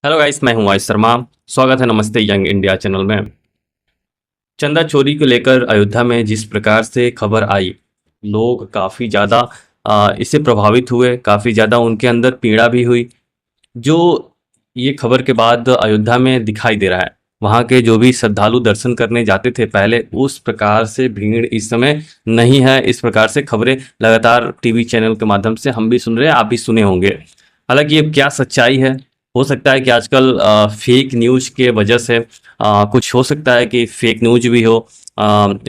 Hello guys, मैं हूं आयुष शर्मा। स्वागत है नमस्ते यंग इंडिया चैनल में। चंदा चोरी को लेकर अयोध्या में जिस प्रकार से खबर आई, लोग काफ़ी ज़्यादा इससे प्रभावित हुए, काफ़ी ज़्यादा उनके अंदर पीड़ा भी हुई। जो ये खबर के बाद अयोध्या में दिखाई दे रहा है, वहाँ के जो भी श्रद्धालु दर्शन करने जाते थे पहले, उस प्रकार से भीड़ इस समय नहीं है। इस प्रकार से खबरें लगातार टीवी चैनल के माध्यम से हम भी सुन रहे हैं, आप भी सुने होंगे। हालांकि ये क्या सच्चाई है, हो सकता है कि आजकल फेक न्यूज़ के वजह से कुछ हो सकता है कि फेक न्यूज़ भी हो।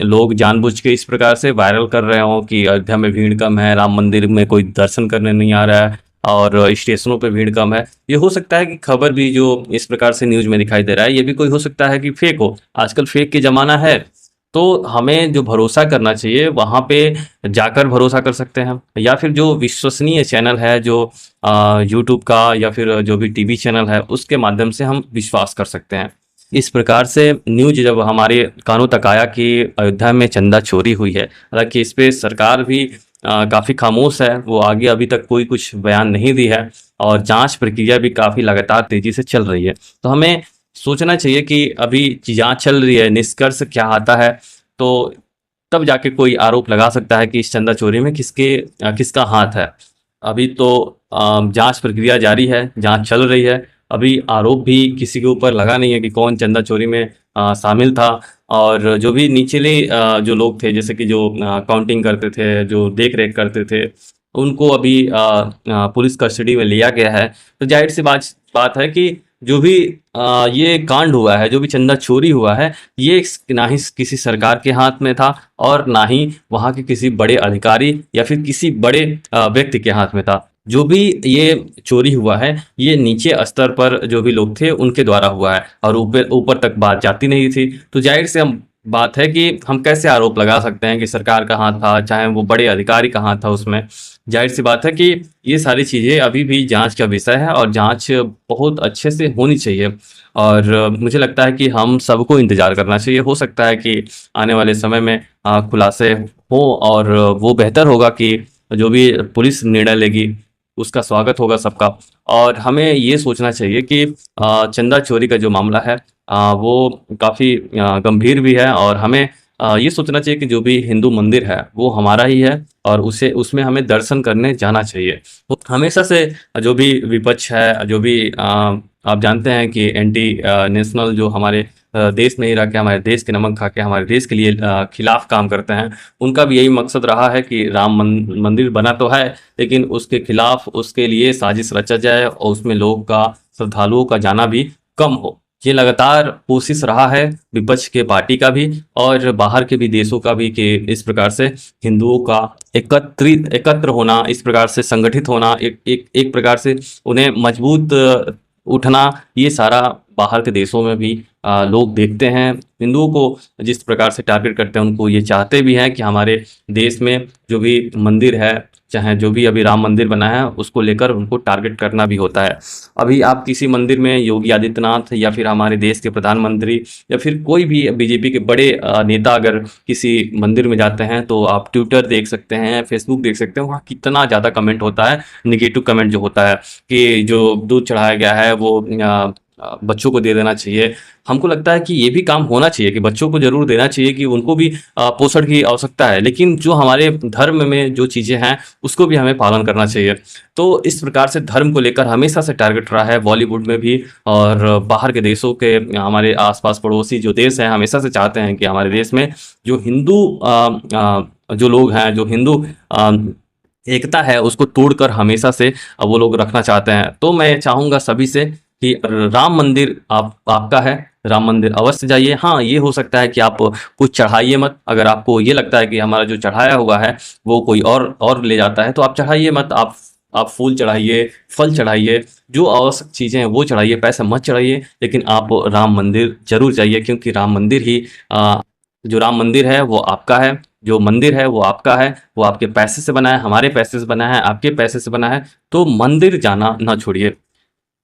लोग जानबूझ के इस प्रकार से वायरल कर रहे हो कि अयोध्या में भीड़ कम है, राम मंदिर में कोई दर्शन करने नहीं आ रहा है और स्टेशनों पे भीड़ कम है। ये हो सकता है कि खबर भी जो इस प्रकार से न्यूज़ में दिखाई दे रहा है, ये भी कोई हो सकता है कि फेक हो। आजकल फेक के ज़माना है, तो हमें जो भरोसा करना चाहिए वहाँ पे जाकर भरोसा कर सकते हैं, या फिर जो विश्वसनीय चैनल है, जो यूट्यूब का या फिर जो भी टीवी चैनल है, उसके माध्यम से हम विश्वास कर सकते हैं। इस प्रकार से न्यूज जब हमारे कानों तक आया कि अयोध्या में चंदा चोरी हुई है, हालांकि इस पे सरकार भी काफ़ी खामोश है, वो आगे अभी तक कोई कुछ बयान नहीं दी है और जांच प्रक्रिया भी काफ़ी लगातार तेजी से चल रही है। तो हमें सोचना चाहिए कि अभी जांच चल रही है, निष्कर्ष क्या आता है तो तब जाके कोई आरोप लगा सकता है कि इस चंदा चोरी में किसका हाथ है। अभी तो जांच प्रक्रिया जारी है, जांच चल रही है। अभी आरोप भी किसी के ऊपर लगा नहीं है कि कौन चंदा चोरी में शामिल था। और जो भी निचले जो लोग थे, जैसे कि जो काउंटिंग करते थे, जो देख रेख करते थे, उनको अभी पुलिस कस्टडी में लिया गया है। तो जाहिर सी बात है कि जो भी ये कांड हुआ है, जो भी चंदा चोरी हुआ है, ये ना ही किसी सरकार के हाथ में था और ना ही वहाँ के किसी बड़े अधिकारी या फिर किसी बड़े व्यक्ति के हाथ में था। जो भी ये चोरी हुआ है, ये नीचे स्तर पर जो भी लोग थे उनके द्वारा हुआ है और ऊपर ऊपर तक बात जाती नहीं थी। तो जाहिर से हम बात है कि हम कैसे आरोप लगा सकते हैं कि सरकार का हाथ था, चाहे वो बड़े अधिकारी का हाथ था उसमें। जाहिर सी बात है कि ये सारी चीज़ें अभी भी जांच का विषय है और जांच बहुत अच्छे से होनी चाहिए। और मुझे लगता है कि हम सबको इंतज़ार करना चाहिए। हो सकता है कि आने वाले समय में खुलासे हो और वो बेहतर होगा कि जो भी पुलिस निर्णय लेगी उसका स्वागत होगा सबका। और हमें ये सोचना चाहिए कि चंदा चोरी का जो मामला है वो काफ़ी गंभीर भी है और हमें ये सोचना चाहिए कि जो भी हिंदू मंदिर है वो हमारा ही है और उसे उसमें हमें दर्शन करने जाना चाहिए। तो हमेशा से जो भी विपक्ष है, जो भी आप जानते हैं कि एंटी नेशनल जो हमारे देश में ही रह के, हमारे देश के नमक खा के हमारे देश के लिए खिलाफ काम करते हैं, उनका भी यही मकसद रहा है कि मंदिर बना तो है, लेकिन उसके खिलाफ उसके लिए साजिश रचा जाए और उसमें लोगों का, श्रद्धालुओं का जाना भी कम हो। ये लगातार कोशिश रहा है विपक्ष के पार्टी का भी और बाहर के भी देशों का भी कि इस प्रकार से हिंदुओं का एकत्र होना, इस प्रकार से संगठित होना, एक प्रकार से उन्हें मजबूत उठना, ये सारा बाहर के देशों में भी लोग देखते हैं। हिंदुओं को जिस प्रकार से टारगेट करते हैं, उनको ये चाहते भी हैं कि हमारे देश में जो भी मंदिर है, चाहे जो भी अभी राम मंदिर बना है, उसको लेकर उनको टारगेट करना भी होता है। अभी आप किसी मंदिर में योगी आदित्यनाथ या फिर हमारे देश के प्रधानमंत्री या फिर कोई भी बीजेपी के बड़े नेता अगर किसी मंदिर में जाते हैं तो आप ट्विटर देख सकते हैं, फेसबुक देख सकते हैं, वहाँ कितना ज़्यादा कमेंट होता है, निगेटिव कमेंट जो होता है कि जो दूध चढ़ाया गया है वो बच्चों को दे देना चाहिए। हमको लगता है कि ये भी काम होना चाहिए कि बच्चों को ज़रूर देना चाहिए, कि उनको भी पोषण की आवश्यकता है, लेकिन जो हमारे धर्म में जो चीज़ें हैं उसको भी हमें पालन करना चाहिए। तो इस प्रकार से धर्म को लेकर हमेशा से टारगेट रहा है बॉलीवुड में भी, और बाहर के देशों के, हमारे आसपास पड़ोसी जो देश हैं, हमेशा से चाहते हैं कि हमारे देश में जो हिंदू जो लोग हैं, जो हिंदू एकता है, उसको तोड़कर हमेशा से वो लोग रखना चाहते हैं। तो मैं चाहूँगा सभी से कि राम मंदिर आपका है, राम मंदिर अवश्य जाइए। हाँ, ये हो सकता है कि आप कुछ चढ़ाइए मत। अगर आपको ये लगता है कि हमारा जो चढ़ाया हुआ है वो कोई और ले जाता है, तो आप चढ़ाइए मत। आप फूल चढ़ाइए, फल चढ़ाइए, जो आवश्यक चीज़ें हैं वो चढ़ाइए, पैसा मत चढ़ाइए, लेकिन आप राम मंदिर जरूर जाइए, क्योंकि राम मंदिर ही जो राम मंदिर है वो आपका है, जो मंदिर है वो आपका है, वो आपके पैसे से बना है, हमारे पैसे से बना है, आपके पैसे से बना है। तो मंदिर जाना ना छोड़िए।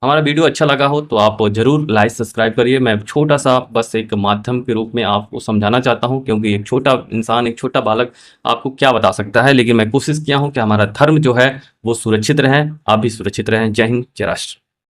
हमारा वीडियो अच्छा लगा हो तो आप ज़रूर लाइक सब्सक्राइब करिए। मैं छोटा सा बस एक माध्यम के रूप में आपको समझाना चाहता हूं, क्योंकि एक छोटा इंसान, एक छोटा बालक आपको क्या बता सकता है, लेकिन मैं कोशिश किया हूं कि हमारा धर्म जो है वो सुरक्षित रहे, आप भी सुरक्षित रहें। जय हिंद, जय राष्ट्र।